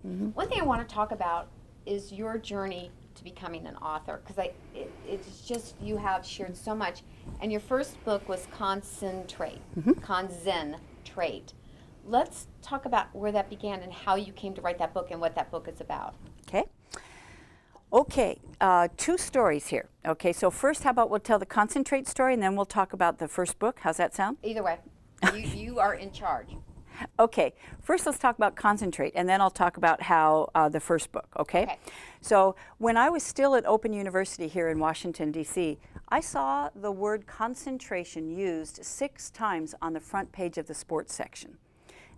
One thing I want to talk about is your journey to becoming an author, because it's just you have shared so much. And your first book was Concentrate. Let's talk about where that began and how you came to write that book and what that book is about. Okay. Okay, two stories here. Okay, so first, how about we'll tell the Concentrate story, and then we'll talk about the first book. How's that sound? Either way, you are in charge. Okay, first let's talk about Concentrate, and then I'll talk about how the first book, okay? So when I was still at Open University here in Washington, D.C., I saw the word concentration used 6 times on the front page of the sports section.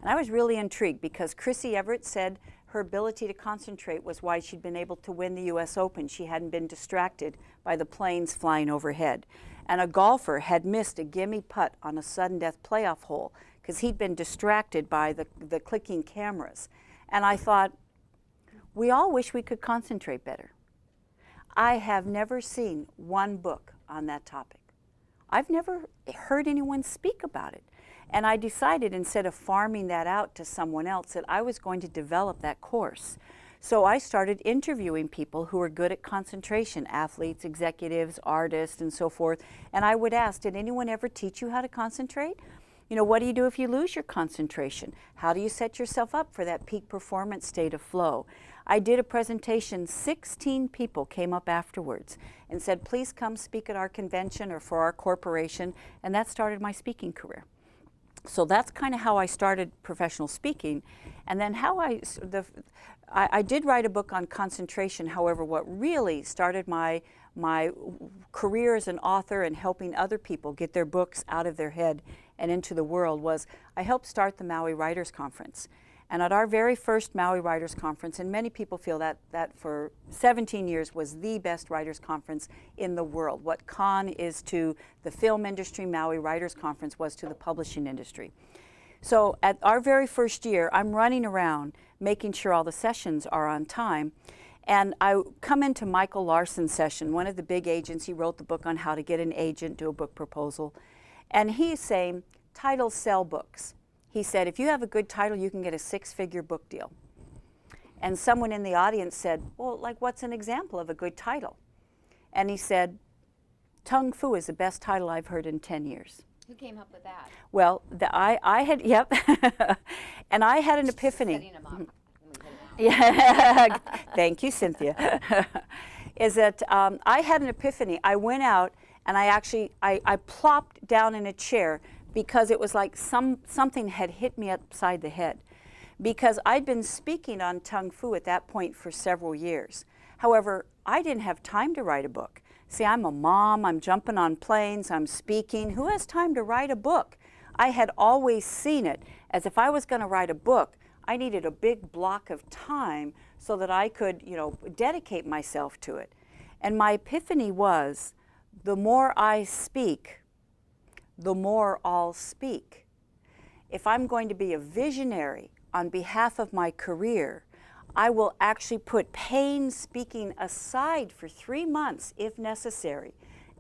And I was really intrigued because Chrissy Everett said her ability to concentrate was why she'd been able to win the US Open. She hadn't been distracted by the planes flying overhead. And a golfer had missed a gimme putt on a sudden death playoff hole because he'd been distracted by the clicking cameras. And I thought, we all wish we could concentrate better. I have never seen one book on that topic. I've never heard anyone speak about it. And I decided, instead of farming that out to someone else, that I was going to develop that course. So I started interviewing people who were good at concentration, athletes, executives, artists, and so forth. And I would ask, did anyone ever teach you how to concentrate? You know, what do you do if you lose your concentration? How do you set yourself up for that peak performance state of flow? I did a presentation, 16 people came up afterwards and said, please come speak at our convention or for our corporation, and that started my speaking career. So that's kind of how I started professional speaking. And then how I did write a book on concentration. However, what really started my career as an author and helping other people get their books out of their head and into the world was I helped start the Maui Writers Conference. And at our very first Maui Writers Conference, and many people feel that for 17 years was the best writers conference in the world. What Cannes is to the film industry, Maui Writers Conference was to the publishing industry. So at our very first year, I'm running around making sure all the sessions are on time. And I come into Michael Larson's session, one of the big agents. He wrote the book on how to get an agent, do a book proposal. And he's saying, titles sell books. He said, if you have a good title, you can get a 6-figure book deal. And someone in the audience said, well, like, what's an example of a good title? And he said, Tung Fu is the best title I've heard in 10 years. Who came up with that? Well, I had, yep. And I had an epiphany. Setting them up. Yeah, thank you, Cynthia. Is that I had an epiphany. I went out and I plopped down in a chair because it was like something had hit me upside the head. Because I'd been speaking on Tung Fu at that point for several years. However, I didn't have time to write a book. See, I'm a mom, I'm jumping on planes, I'm speaking. Who has time to write a book? I had always seen it as if I was going to write a book, I needed a big block of time so that I could, you know, dedicate myself to it. And my epiphany was, the more I speak, the more I'll speak. If I'm going to be a visionary on behalf of my career, I will actually put pain speaking aside for 3 months, if necessary,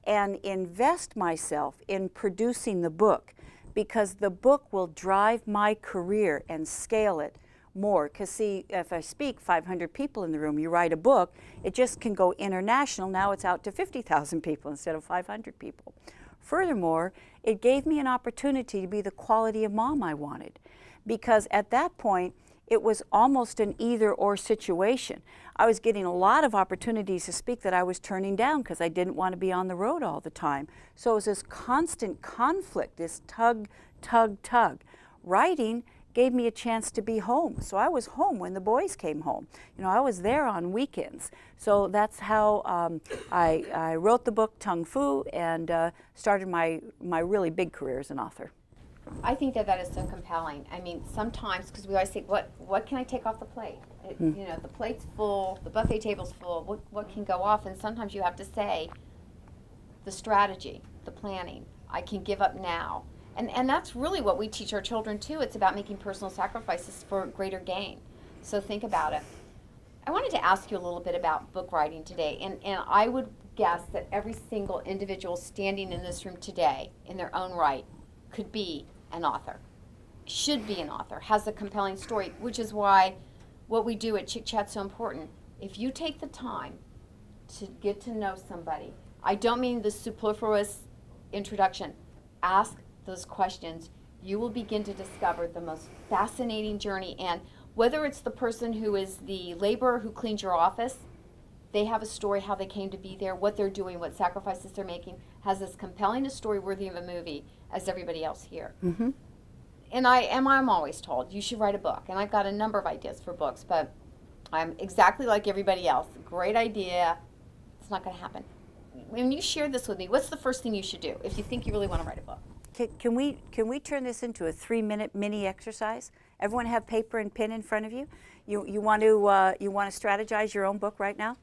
and invest myself in producing the book, because the book will drive my career and scale it more. Because see, if I speak 500 people in the room, you write a book, it just can go international. Now it's out to 50,000 people instead of 500 people. Furthermore, it gave me an opportunity to be the quality of mom I wanted, because at that point, it was almost an either-or situation. I was getting a lot of opportunities to speak that I was turning down because I didn't want to be on the road all the time. So it was this constant conflict, this tug, tug, tug. Writing gave me a chance to be home. So I was home when the boys came home. You know, I was there on weekends. So that's how I wrote the book Tung Fu and started my really big career as an author. I think that is so compelling. I mean, sometimes, because we always say, what can I take off the plate? You know, the plate's full, the buffet table's full, what can go off? And sometimes you have to say, the strategy, the planning, I can give up now. And that's really what we teach our children too. It's about making personal sacrifices for greater gain. So think about it. I wanted to ask you a little bit about book writing today. And I would guess that every single individual standing in this room today, in their own right, could be an author, should be an author, has a compelling story, which is why what we do at Chick Chat's so important. If you take the time to get to know somebody, I don't mean the superfluous introduction. Ask those questions. You will begin to discover the most fascinating journey. And whether it's the person who is the laborer who cleans your office, they have a story how they came to be there, what they're doing, what sacrifices they're making, has as compelling a story worthy of a movie as everybody else here. Mm-hmm. And I'm always told you should write a book, and I've got a number of ideas for books, but I'm exactly like everybody else. Great idea, it's not going to happen. When you share this with me, what's the first thing you should do if you think you really want to write a book? Can we turn this into a 3-minute mini exercise? Everyone have paper and pen in front of you. You want to strategize your own book right now?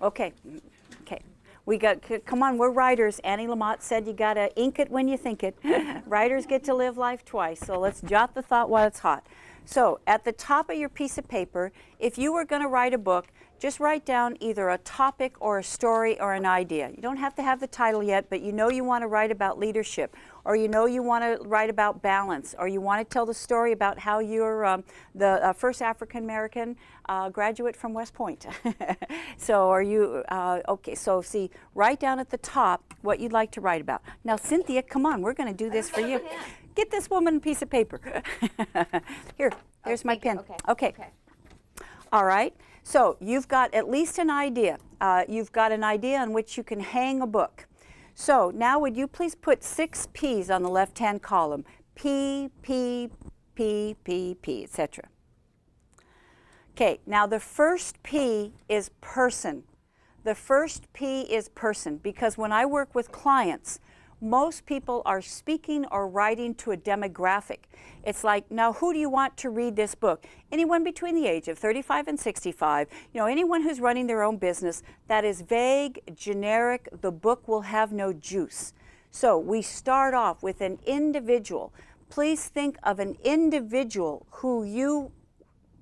Okay. Come on, we're writers. Annie Lamott said you gotta ink it when you think it. Writers get to live life twice, so let's jot the thought while it's hot. So at the top of your piece of paper, if you were gonna write a book, just write down either a topic or a story or an idea. You don't have to have the title yet, but you know you want to write about leadership, or you know you want to write about balance, or you want to tell the story about how you're the first African American graduate from West Point. So are you, okay, so see, write down at the top what you'd like to write about. Now, Cynthia, come on, we're going to do this for you. Get this woman a piece of paper. Here, there's my pen. Okay. All right. So you've got at least an idea. You've got an idea on which you can hang a book. So now would you please put 6 P's on the left-hand column? P, P, P, P, P, etc. Okay, now the first P is person. The first P is person, because when I work with clients, most people are speaking or writing to a demographic. It's like, now who do you want to read this book? Anyone between the age of 35 and 65, anyone who's running their own business. That is vague, generic, the book will have no juice. So we start off with an individual. Please think of an individual who you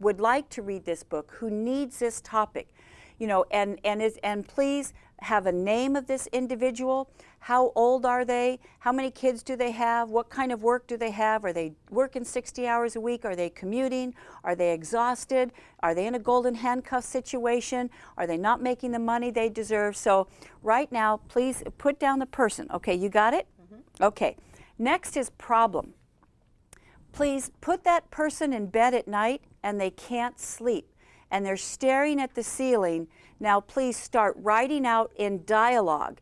would like to read this book, who needs this topic, and please have a name of this individual. How old are they? How many kids do they have? What kind of work do they have? Are they working 60 hours a week? Are they commuting? Are they exhausted? Are they in a golden handcuff situation? Are they not making the money they deserve? So right now, please put down the person. Okay, you got it? Mm-hmm. Okay. Next is problem. Please put that person in bed at night and they can't sleep and they're staring at the ceiling. Now please start writing out in dialogue,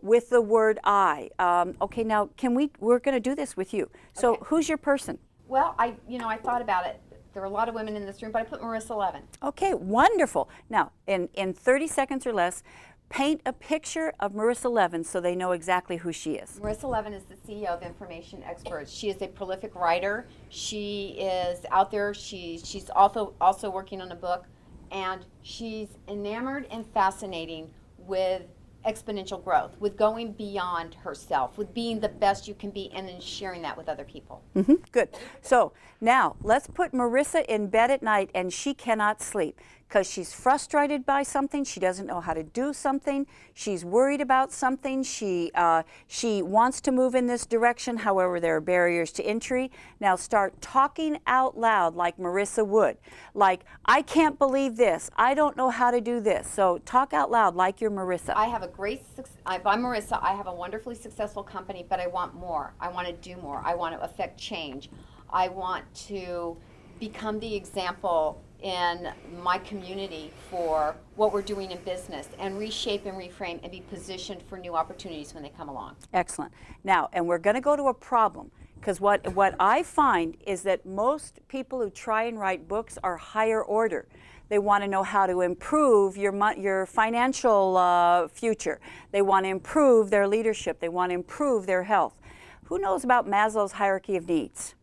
with the word I. Okay, now we're going to do this with you. So okay. Who's your person? Well, I thought about it. There are a lot of women in this room, but I put Marissa Levin. Okay, wonderful. Now, in 30 seconds or less, paint a picture of Marissa Levin so they know exactly who she is. Marissa Levin is the CEO of Information Experts. She is a prolific writer. She is out there. She's also working on a book, and she's enamored and fascinating with exponential growth, with going beyond herself, with being the best you can be, and then sharing that with other people. Mm-hmm. Good. So now let's put Marissa in bed at night and she cannot sleep because she's frustrated by something. She doesn't know how to do something. She's worried about something. She wants to move in this direction. However, there are barriers to entry. Now start talking out loud like Marissa would. Like, I can't believe this. I don't know how to do this. So talk out loud like you're Marissa. If I'm Marissa, I have a wonderfully successful company, but I want more. I want to do more. I want to affect change. I want to become the example in my community for what we're doing in business and reshape and reframe and be positioned for new opportunities when they come along. Excellent. Now, and we're going to go to a problem, because what I find is that most people who try and write books are higher order. They want to know how to improve your financial future. They want to improve their leadership. They want to improve their health. Who knows about Maslow's hierarchy of needs?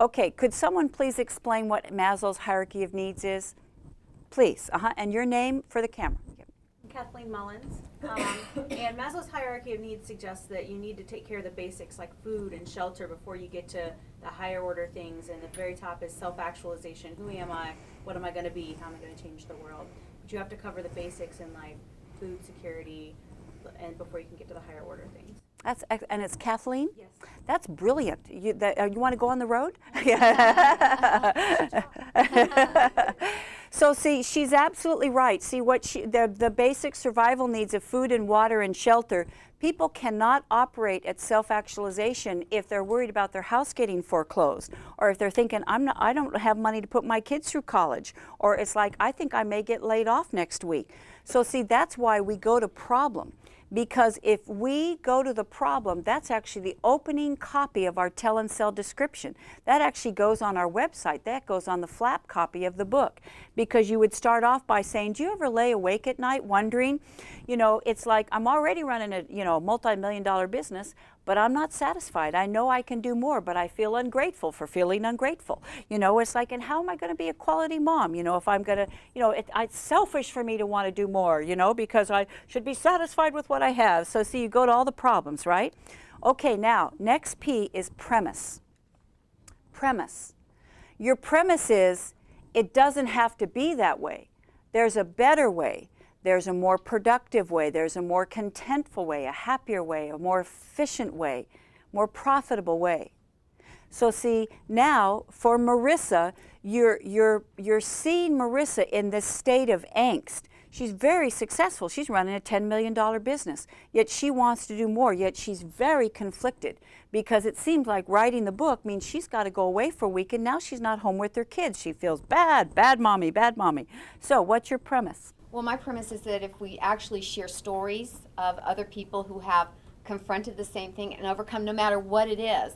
Okay, could someone please explain what Maslow's hierarchy of needs is? Please, and your name for the camera. Kathleen Mullins. And Maslow's hierarchy of needs suggests that you need to take care of the basics like food and shelter before you get to the higher order things. And at the very top is self-actualization. Who am I? What am I going to be? How am I going to change the world? But you have to cover the basics in life, food, security, and before you can get to the higher order things. And it's Kathleen? Yes. That's brilliant. You want to go on the road? So see, she's absolutely right. See, the basic survival needs of food and water and shelter, people cannot operate at self-actualization if they're worried about their house getting foreclosed, or if they're thinking, I don't have money to put my kids through college, or it's like, I think I may get laid off next week. So see, that's why we go to problem. Because if we go to the problem, that's actually the opening copy of our tell and sell description. That actually goes on our website. That goes on the flap copy of the book. Because you would start off by saying, do you ever lay awake at night wondering, you know, it's like, I'm already running a, you know, multi-million-dollar business, but I'm not satisfied. I know I can do more, but I feel ungrateful for feeling ungrateful. You know, it's like, and how am I going to be a quality mom? You know, if I'm going to, you know, it's selfish for me to want to do more, you know, because I should be satisfied with what I have. So see, you go to all the problems, right? Okay, now, next P is premise. Premise. Your premise is, it doesn't have to be that way. There's a better way. There's a more productive way, there's a more contentful way, a happier way, a more efficient way, more profitable way. So see, now for Marissa, you're seeing Marissa in this state of angst. She's very successful. She's running a $10 million business, yet she wants to do more, yet she's very conflicted because it seems like writing the book means she's got to go away for a week and now she's not home with her kids. She feels bad, bad mommy, bad mommy. So what's your premise? Well, my premise is that if we actually share stories of other people who have confronted the same thing and overcome no matter what it is,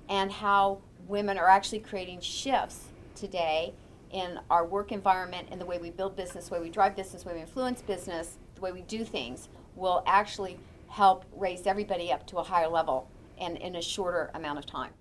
and how women are actually creating shifts today in our work environment and the way we build business, the way we drive business, the way we influence business, the way we do things, will actually help raise everybody up to a higher level and in a shorter amount of time.